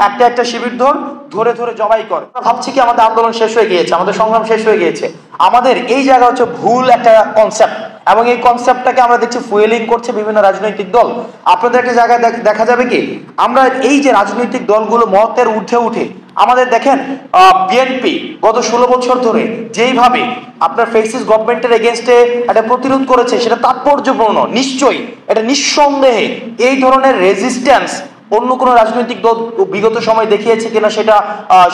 একটা একটা শিবির ধরে ধরে জবাই কর। ভাবছি কি আমাদের আন্দোলন শেষ হয়ে গিয়েছে, আমাদের সংগ্রাম শেষ হয়ে গিয়েছে। আমাদের এই জায়গা হচ্ছে ভুল একটা কনসেপ্ট, এবং এই কনসেপ্টটাকে আমরা দেখছি ফুয়েলিং করছে বিভিন্ন রাজনৈতিক দল। আপনাদের একটা জায়গায় দেখা যাবে কি, আমরা এই যে রাজনৈতিক দলগুলো মতের ঊর্ধ্বে উঠে আমাদের দেখেন বিএনপি গত 16 বছর ধরে যেইভাবে আপনার ফেসিস গভর্নমেন্টের এগেনস্টে একটা প্রতিরোধ করেছে, সেটা তাৎপর্যপূর্ণ। নিশ্চয়ই এটা নিঃসন্দেহে এই ধরনের রেজিস্ট্যান্স অন্য কোনো রাজনৈতিক দল বিগত সময় দেখিয়েছে কিনা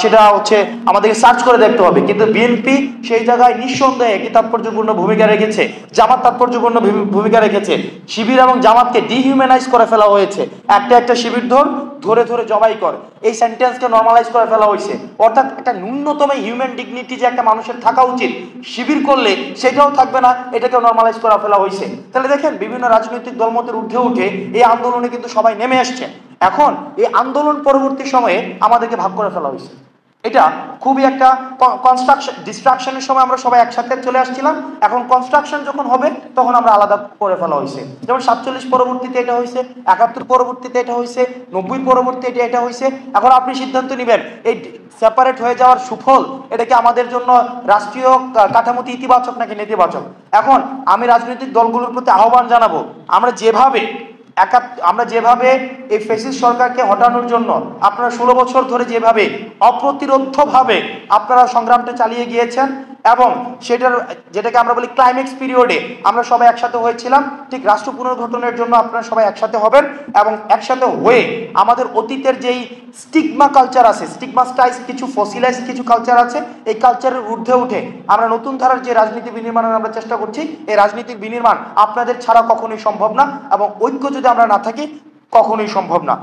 সেটা হচ্ছে আমাদেরকে সার্চ করে দেখতে হবে। কিন্তু বিএনপি সেই জায়গায় নিঃসন্দেহে একটি তাৎপর্যপূর্ণ ভূমিকা রেখেছে, জামাত তাৎপর্যপূর্ণ ভূমিকা রেখেছে। শিবির এবং জামাতকে ডিহিউম্যানাইজ করে ফেলা হয়েছে। একটা একটা শিবির ধরে ধরে জবাই কর, এই সেন্টেন্সকে নর্মালাইজ করে ফেলা হয়েছে। অর্থাৎ একটা ন্যূনতম হিউম্যান ডিগনিটি যে একটা মানুষের থাকা উচিত, শিবির করলে সেটাও থাকবে না, এটাকেও নর্মালাইজ করে ফেলা হয়েছে। তাহলে দেখেন বিভিন্ন রাজনৈতিক দলমতের ঊর্ধ্বে উঠে এই আন্দোলনে কিন্তু সবাই নেমে আসছে। এখন এই আন্দোলন পরবর্তী সময়ে আমাদেরকে ভাগ করে ফেলা হয়েছে। এটা খুবই একটা ডিস্ট্রাকশনের সময় আমরা সবাই একসাথে চলে আসছিলাম, এখন কনস্ট্রাকশন যখন হবে তখন আমরা আলাদা করে ফেলা হয়েছে। যেমন 47 পরবর্তীতে এটা হয়েছে, 71 পরবর্তীতে এটা হয়েছে, 90 পরবর্তীতে এটা হয়েছে। এখন আপনি সিদ্ধান্ত নেবেন এই সেপারেট হয়ে যাওয়ার সুফল এটা কি আমাদের জন্য রাষ্ট্রীয় কাঠামোতে ইতিবাচক নাকি নেতিবাচক। এখন আমি রাজনৈতিক দলগুলোর প্রতি আহ্বান জানাবো, আমরা যেভাবে এই ফ্যাসিস্ট সরকারকে হটানোর জন্য আপনারা 16 বছর ধরে যেভাবে অপ্রতিরোধ্যভাবে আপনারা সংগ্রামটা চালিয়ে গিয়েছেন, এবং যেটাকে আমরা বলি ক্লাইম্যাক্স পিরিয়ডে আমরা সবাই একসাথে হয়েছিলাম, ঠিক রাষ্ট্র পুনর্গঠনের জন্য আপনারা সবাই একসাথে হবেন। এবং একসাথে হয়ে আমাদের অতীতের যেই স্টিগমা কালচার আছে, স্টিগমাস্টাইজ কিছু ফসিলাইজ কিছু কালচার আছে, এই কালচারের ঊর্ধ্বে উঠে আমরা নতুন ধারার যে রাজনীতি বিনির্মাণের আমরা চেষ্টা করছি, এই রাজনীতিক বিনির্মাণ আপনাদের ছাড়া কখনোই সম্ভব না, এবং ঐক্য যদি আমরা না থাকি কখনোই সম্ভব না।